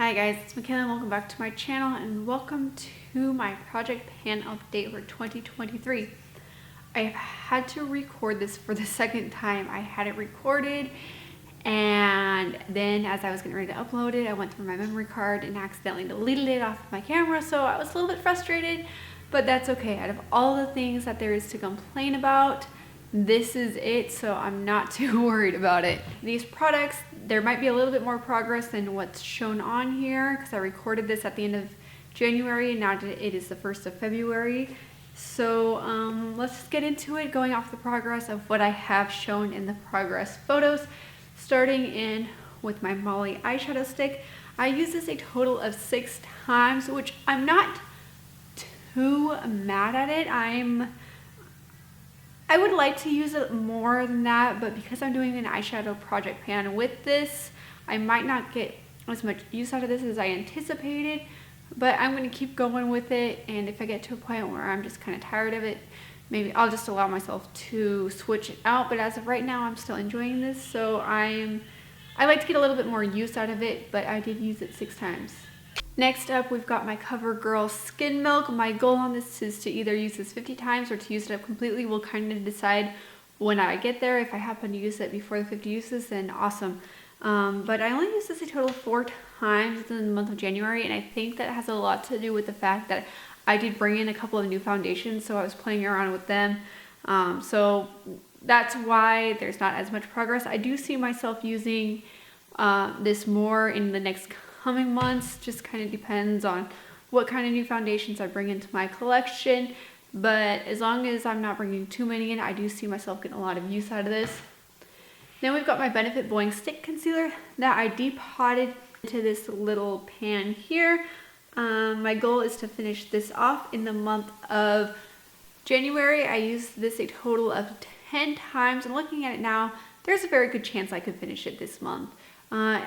Hi guys, it's Machaela and welcome back to my channel and welcome to my project pan update for 2023. I've had to record this for the second time. I had it recorded and then as I was getting ready to upload it, I went through my memory card and accidentally deleted it off of my camera, so I was a little bit frustrated, but that's okay. Out of all the things that there is to complain about, this is it, so I'm not too worried about it. These products, there might be a little bit more progress than what's shown on here because I recorded this at the end of January and now it is the 1st of February. So let's just get into it, going off the progress of what I have shown in the progress photos. Starting in with my Molly eyeshadow stick. I used this a total of 6 times, which I'm not too mad at it. I would like to use it more than that, but because I'm doing an eyeshadow project pan with this, I might not get as much use out of this as I anticipated, but I'm going to keep going with it, and if I get to a point where I'm just kind of tired of it, maybe I'll just allow myself to switch it out. But as of right now, I'm still enjoying this, so I like to get a little bit more use out of it, but I did use it 6 times. Next up, we've got my CoverGirl Skin Milk. My goal on this is to either use this 50 times or to use it up completely. We'll kind of decide when I get there. If I happen to use it before the 50 uses, then awesome. But I only used this a total of 4 times in the month of January, and I think that has a lot to do with the fact that I did bring in a couple of new foundations, so I was playing around with them. So that's why there's not as much progress. I do see myself using this more in the next coming months. Just kind of depends on what kind of new foundations I bring into my collection, but as long as I'm not bringing too many in, I do see myself getting a lot of use out of this. Then we've got my Benefit Blowing Stick Concealer that I depotted into this little pan here. My goal is to finish this off in the month of January. I used this a total of 10 times, and looking at it now, there's a very good chance I could finish it this month.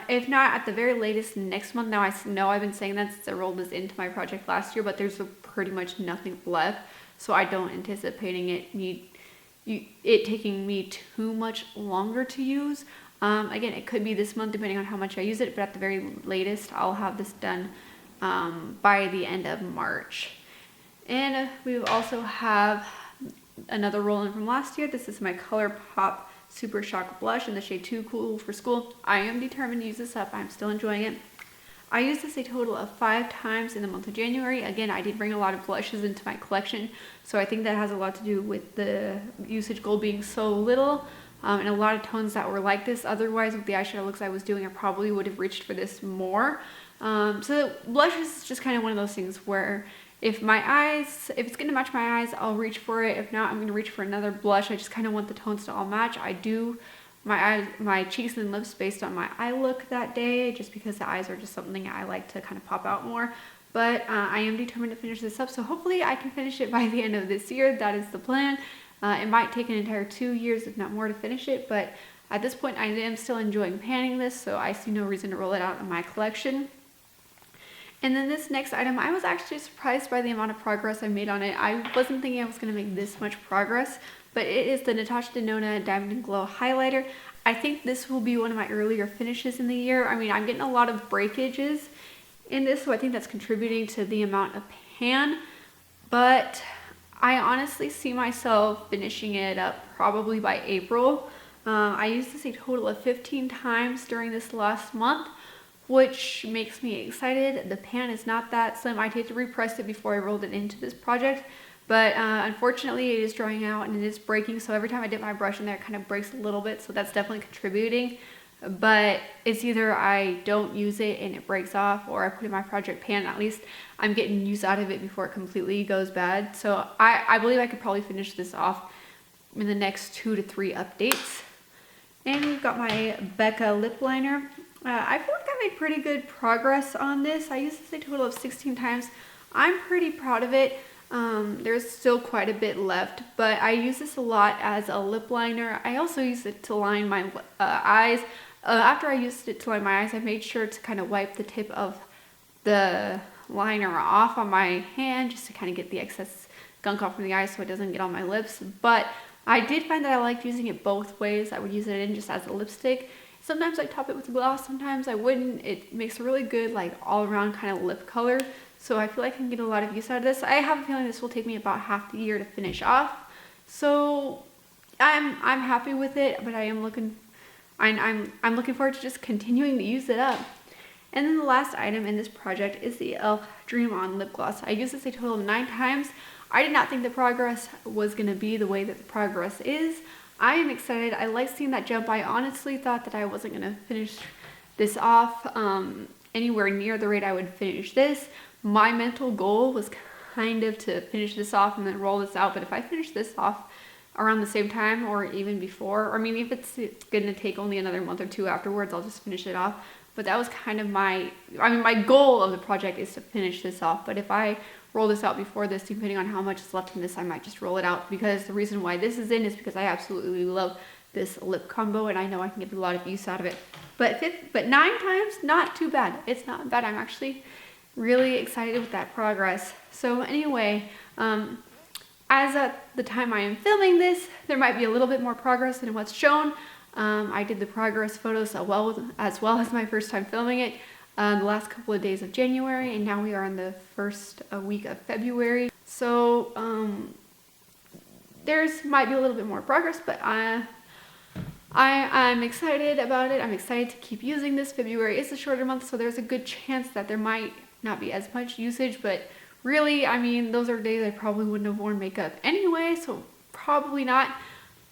If not, at the very latest next month. Now I know I've been saying that since I rolled this into my project last year, but there's pretty much nothing left, so I don't anticipating it taking me too much longer to use. Again, it could be this month depending on how much I use it, but at the very latest I'll have this done by the end of March. And we also have another roll-in from last year. This is my ColourPop Super Shock Blush in the shade Too Cool for School. I am determined to use this up. I'm still enjoying it. I used this a total of 5 times in the month of January. Again, I did bring a lot of blushes into my collection, so I think that has a lot to do with the usage goal being so little, and a lot of tones that were like this. Otherwise, with the eyeshadow looks I was doing, I probably would have reached for this more. So blushes is just kind of one of those things where if it's going to match my eyes, I'll reach for it. If not, I'm going to reach for another blush. I just kind of want the tones to all match. I do my cheeks and lips based on my eye look that day, just because the eyes are just something I like to kind of pop out more. But I am determined to finish this up, so hopefully I can finish it by the end of this year. That is the plan. It might take an entire 2 years, if not more, to finish it, but at this point I am still enjoying panning this, so I see no reason to roll it out in my collection. And then this next item, I was actually surprised by the amount of progress I made on it. I wasn't thinking I was going to make this much progress, but it is the Natasha Denona Diamond and Glow Highlighter. I think this will be one of my earlier finishes in the year. I mean, I'm getting a lot of breakages in this, so I think that's contributing to the amount of pan, but I honestly see myself finishing it up probably by April. I used this a total of 15 times during this last month, which makes me excited. The pan is not that slim. I did repress it before I rolled it into this project, but unfortunately it is drying out and it is breaking, so every time I dip my brush in there, it kind of breaks a little bit, so that's definitely contributing. But it's either I don't use it and it breaks off, or I put it in my project pan. At least I'm getting use out of it before it completely goes bad. So I believe I could probably finish this off in the next 2 to 3 updates. And we've got my Becca lip liner. I feel like I made pretty good progress on this. I used this a total of 16 times. I'm pretty proud of it. There's still quite a bit left, but I use this a lot as a lip liner. I also use it to line my eyes. After I used it to line my eyes, I made sure to kind of wipe the tip of the liner off on my hand just to kind of get the excess gunk off from the eyes so it doesn't get on my lips. But I did find that I liked using it both ways. I would use it in just as a lipstick, Sometimes I top it with gloss, sometimes I wouldn't. It makes a really good like all around kind of lip color. So I feel like I can get a lot of use out of this. I have a feeling this will take me about half the year to finish off. So I'm happy with it, but I'm looking forward to just continuing to use it up. And then the last item in this project is the e.l.f. Dream On Lip Gloss. I used this a total of 9 times. I did not think the progress was going to be the way that the progress is. I am excited. I like seeing that jump. I honestly thought that I wasn't going to finish this off anywhere near the rate I would finish this. My mental goal was kind of to finish this off and then roll this out, but if I finish this off around the same time or even before, I mean, if it's going to take only another month or 2 afterwards, I'll just finish it off. But that was kind of my goal of the project is to finish this off. But if I roll this out before this, depending on how much is left in this, I might just roll it out, because the reason why this is in is because I absolutely love this lip combo and I know I can get a lot of use out of it. But 9 times, not too bad. It's not bad. I'm actually really excited with that progress. So anyway, as at the time I am filming this, there might be a little bit more progress than what's shown. I did the progress photos as well as my first time filming it the last couple of days of January, and now we are in the first week of February. So there's might be a little bit more progress, but I'm excited about it. I'm excited to keep using this. February is a shorter month, so there's a good chance that there might not be as much usage, but really, I mean, those are days I probably wouldn't have worn makeup anyway, so probably not.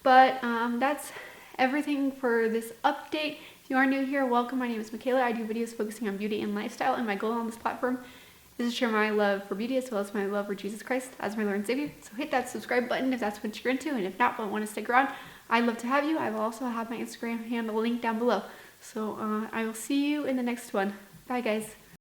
But that's everything for this update. If you are new here, welcome. My name is Machaela. I do videos focusing on beauty and lifestyle, and my goal on this platform is to share my love for beauty as well as my love for Jesus Christ as my Lord and Savior. So hit that subscribe button if that's what you're into, and if not, but want to stick around, I'd love to have you. I will also have my Instagram handle linked down below. So I will see you in the next one. Bye, guys.